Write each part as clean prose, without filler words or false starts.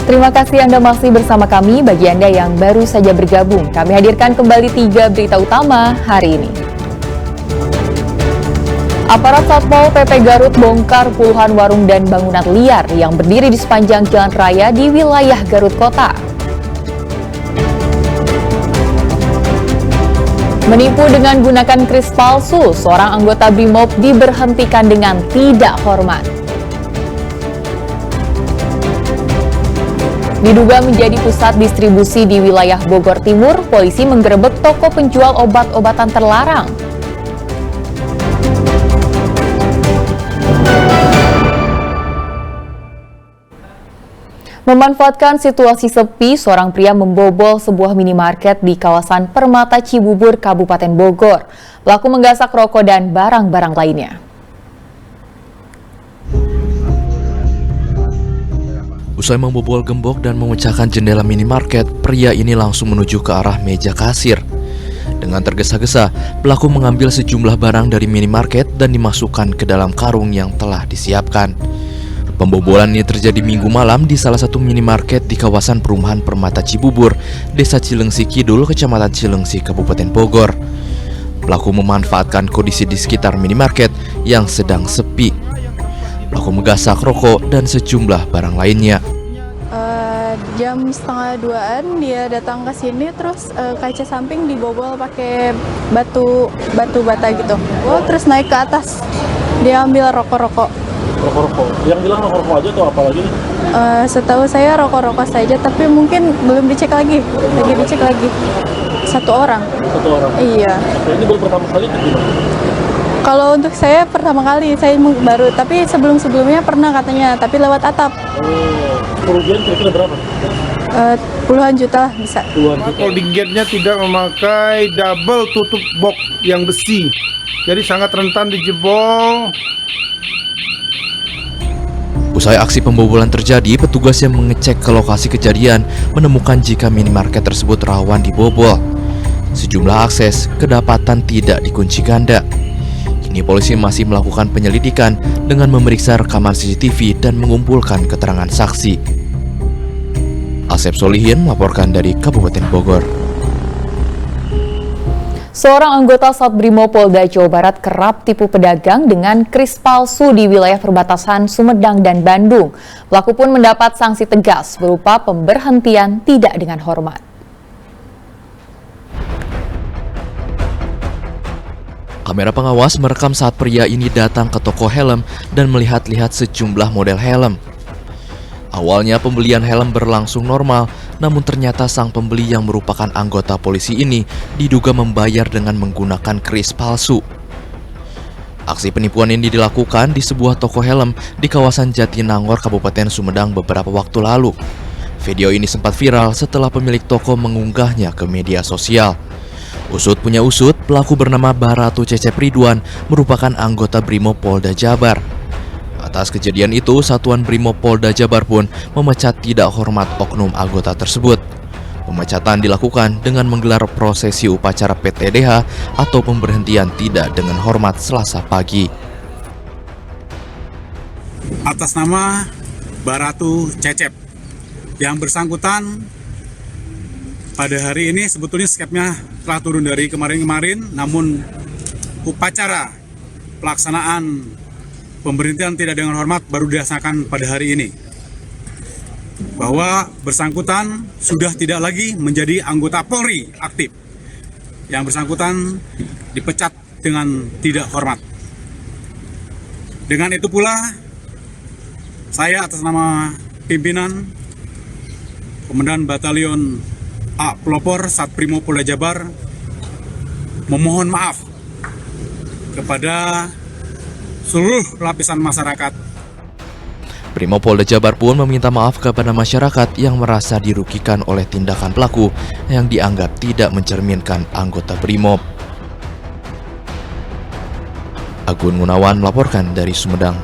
Terima kasih Anda masih bersama kami. Bagi Anda yang baru saja bergabung, kami hadirkan kembali 3 berita utama hari ini. Aparat Satpol PP Garut bongkar puluhan warung dan bangunan liar yang berdiri di sepanjang jalan raya di wilayah Garut Kota. Menipu dengan gunakan kris palsu, seorang anggota BRIMOB diberhentikan dengan tidak hormat. Diduga menjadi pusat distribusi di wilayah Bogor Timur, polisi menggerebek toko penjual obat-obatan terlarang. Memanfaatkan situasi sepi, seorang pria membobol sebuah minimarket di kawasan Permata Cibubur, Kabupaten Bogor. Pelaku menggasak rokok dan barang-barang lainnya. Usai membobol gembok dan memecahkan jendela minimarket, pria ini langsung menuju ke arah meja kasir. Dengan tergesa-gesa, pelaku mengambil sejumlah barang dari minimarket dan dimasukkan ke dalam karung yang telah disiapkan. Pembobolan ini terjadi Minggu malam di salah satu minimarket di kawasan perumahan Permata Cibubur, Desa Cilengsi Kidul, Kecamatan Cilengsi, Kabupaten Bogor. Pelaku memanfaatkan kondisi di sekitar minimarket yang sedang sepi. Pelaku menggasak rokok dan sejumlah barang lainnya. Jam 1:30-an dia datang ke sini, terus kaca samping dibobol pakai batu bata gitu. Oh, terus naik ke atas. Dia ambil rokok-rokok. Rokok-rokok. Yang bilang rokok-rokok aja atau apa lagi nih? Setahu saya rokok-rokok saja, tapi mungkin belum dicek lagi. Lagi dicek lagi. Satu orang. Iya. Oke, ini baru pertama kali atau gimana? Kalau untuk saya pertama kali, saya baru, tapi sebelum-sebelumnya pernah katanya, tapi lewat atap. Kerugian kira-kira berapa? Puluhan juta lah bisa. Folding gate-nya tidak memakai double tutup box yang besi, jadi sangat rentan dijebol. Usai aksi pembobolan terjadi, petugas yang mengecek ke lokasi kejadian menemukan jika minimarket tersebut rawan dibobol. Sejumlah akses kedapatan tidak dikunci ganda. Kini polisi masih melakukan penyelidikan dengan memeriksa rekaman CCTV dan mengumpulkan keterangan saksi. Asep Solihin melaporkan dari Kabupaten Bogor. Seorang anggota Satbrimo Polda Jawa Barat kerap tipu pedagang dengan kris palsu di wilayah perbatasan Sumedang dan Bandung. Pelaku pun mendapat sanksi tegas berupa pemberhentian tidak dengan hormat. Kamera pengawas merekam saat pria ini datang ke toko helm dan melihat-lihat sejumlah model helm. Awalnya pembelian helm berlangsung normal, namun ternyata sang pembeli yang merupakan anggota polisi ini diduga membayar dengan menggunakan kris palsu. Aksi penipuan ini dilakukan di sebuah toko helm di kawasan Jatinangor, Kabupaten Sumedang beberapa waktu lalu. Video ini sempat viral setelah pemilik toko mengunggahnya ke media sosial. Usut punya usut, pelaku bernama Baratu Cecep Ridwan merupakan anggota BRIMOB Polda Jabar. Atas kejadian itu, Satuan BRIMOB Polda Jabar pun memecat tidak hormat oknum anggota tersebut. Pemecatan dilakukan dengan menggelar prosesi upacara PTDH atau pemberhentian tidak dengan hormat Selasa pagi. Atas nama Baratu Cecep, yang bersangkutan pada hari ini sebetulnya skepnya telah turun dari kemarin-kemarin, namun upacara pelaksanaan pemberhentian tidak dengan hormat baru dilaksanakan pada hari ini. Bahwa bersangkutan sudah tidak lagi menjadi anggota Polri aktif. Yang bersangkutan dipecat dengan tidak hormat. Dengan itu pula, saya atas nama pimpinan Komandan Batalion A Pelopor Satbrimo Polda Jabar memohon maaf kepada seluruh lapisan masyarakat. BRIMOB Polda Jabar pun meminta maaf kepada masyarakat yang merasa dirugikan oleh tindakan pelaku yang dianggap tidak mencerminkan anggota BRIMOB. Agun Gunawan melaporkan dari Sumedang.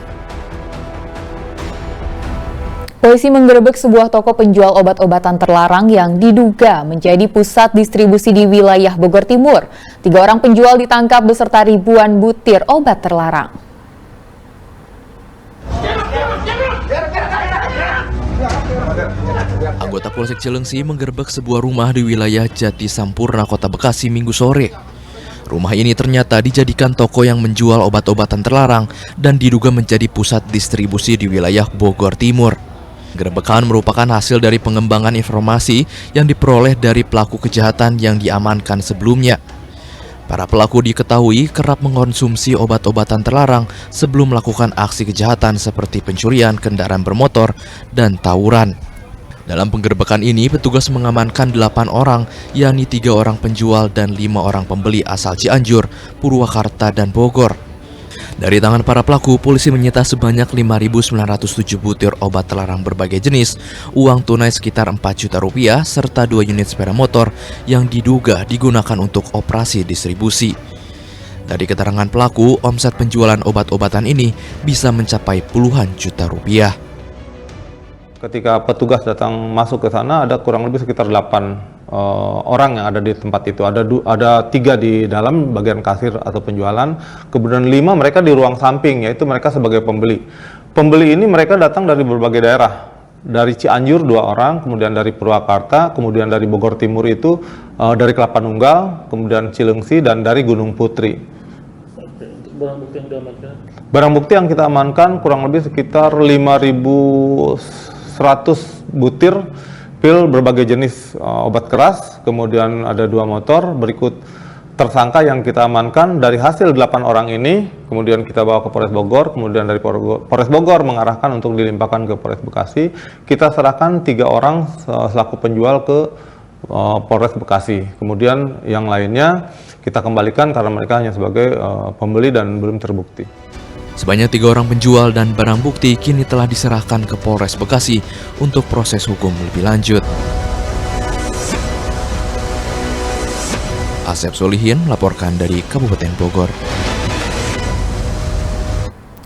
Polisi menggerebek sebuah toko penjual obat-obatan terlarang yang diduga menjadi pusat distribusi di wilayah Bogor Timur. 3 orang penjual ditangkap beserta ribuan butir obat terlarang. Anggota Polsek Cilengsi menggerebek sebuah rumah di wilayah Jati Sampurna, Kota Bekasi Minggu sore. Rumah ini ternyata dijadikan toko yang menjual obat-obatan terlarang dan diduga menjadi pusat distribusi di wilayah Bogor Timur. Gerebekan merupakan hasil dari pengembangan informasi yang diperoleh dari pelaku kejahatan yang diamankan sebelumnya. Para pelaku diketahui kerap mengkonsumsi obat-obatan terlarang sebelum melakukan aksi kejahatan seperti pencurian kendaraan bermotor dan tawuran. Dalam penggerebekan ini, petugas mengamankan 8 orang, yakni 3 orang penjual dan 5 orang pembeli asal Cianjur, Purwakarta, dan Bogor. Dari tangan para pelaku, polisi menyita sebanyak 5.907 butir obat terlarang berbagai jenis, uang tunai sekitar 4 juta rupiah, serta 2 unit sepeda motor yang diduga digunakan untuk operasi distribusi. Dari keterangan pelaku, omset penjualan obat-obatan ini bisa mencapai puluhan juta rupiah. Ketika petugas datang masuk ke sana, ada kurang lebih sekitar 8 orang yang ada di tempat itu. Ada 3 di dalam bagian kasir atau penjualan, kemudian 5 mereka di ruang samping, yaitu mereka sebagai pembeli. Pembeli ini mereka datang dari berbagai daerah. Dari Cianjur 2 orang, kemudian dari Purwakarta, kemudian dari Bogor Timur itu, dari Kelapa Nunggal, kemudian Cilengsi, dan dari Gunung Putri. Barang bukti yang diamankan? Barang bukti yang kita amankan kurang lebih sekitar 5.100 butir pil berbagai jenis obat keras, kemudian ada 2 motor. Berikut tersangka yang kita amankan dari hasil 8 orang ini, kemudian kita bawa ke Polres Bogor, kemudian dari Polres Bogor mengarahkan untuk dilimpahkan ke Polres Bekasi. Kita serahkan 3 orang selaku penjual ke Polres Bekasi. Kemudian yang lainnya kita kembalikan karena mereka hanya sebagai pembeli dan belum terbukti. Sebanyak 3 orang penjual dan barang bukti kini telah diserahkan ke Polres Bekasi untuk proses hukum lebih lanjut. Asep Solihin melaporkan dari Kabupaten Bogor.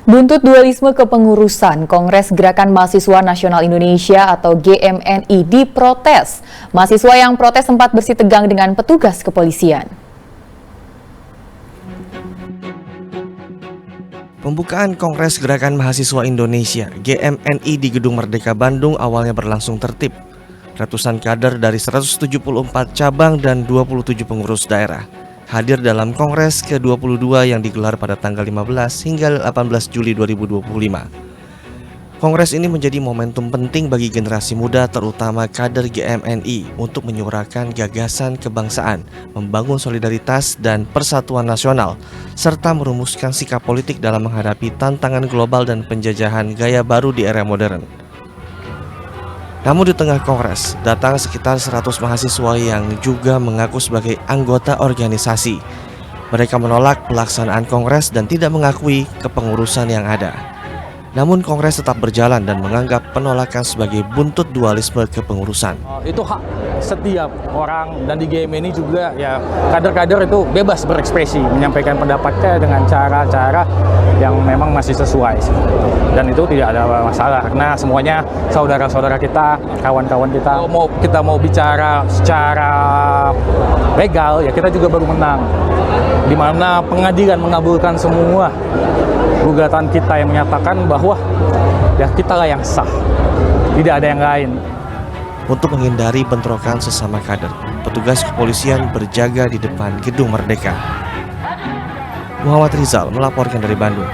Buntut dualisme kepengurusan, Kongres Gerakan Mahasiswa Nasional Indonesia atau GMNI diprotes. Mahasiswa yang protes sempat bersitegang dengan petugas kepolisian. Pembukaan Kongres Gerakan Mahasiswa Indonesia (GMNI) di Gedung Merdeka Bandung awalnya berlangsung tertib. Ratusan kader dari 174 cabang dan 27 pengurus daerah hadir dalam Kongres ke-22 yang digelar pada tanggal 15 hingga 18 Juli 2025. Kongres ini menjadi momentum penting bagi generasi muda terutama kader GMNI untuk menyuarakan gagasan kebangsaan, membangun solidaritas dan persatuan nasional, serta merumuskan sikap politik dalam menghadapi tantangan global dan penjajahan gaya baru di era modern. Namun di tengah kongres, datang sekitar 100 mahasiswa yang juga mengaku sebagai anggota organisasi. Mereka menolak pelaksanaan kongres dan tidak mengakui kepengurusan yang ada. Namun kongres tetap berjalan dan menganggap penolakan sebagai buntut dualisme kepengurusan. Itu hak setiap orang, dan di GMNI juga ya kader-kader itu bebas berekspresi, menyampaikan pendapatnya dengan cara-cara yang memang masih sesuai. Dan itu tidak ada masalah karena semuanya saudara-saudara kita, kawan-kawan kita. Kalau kita mau bicara secara legal ya kita juga baru menang. Di mana pengadilan mengabulkan semua gugatan kita yang menyatakan bahwa ya kitalah yang sah, tidak ada yang lain. Untuk menghindari bentrokan sesama kader, petugas kepolisian berjaga di depan Gedung Merdeka. Muhammad Rizal melaporkan dari Bandung.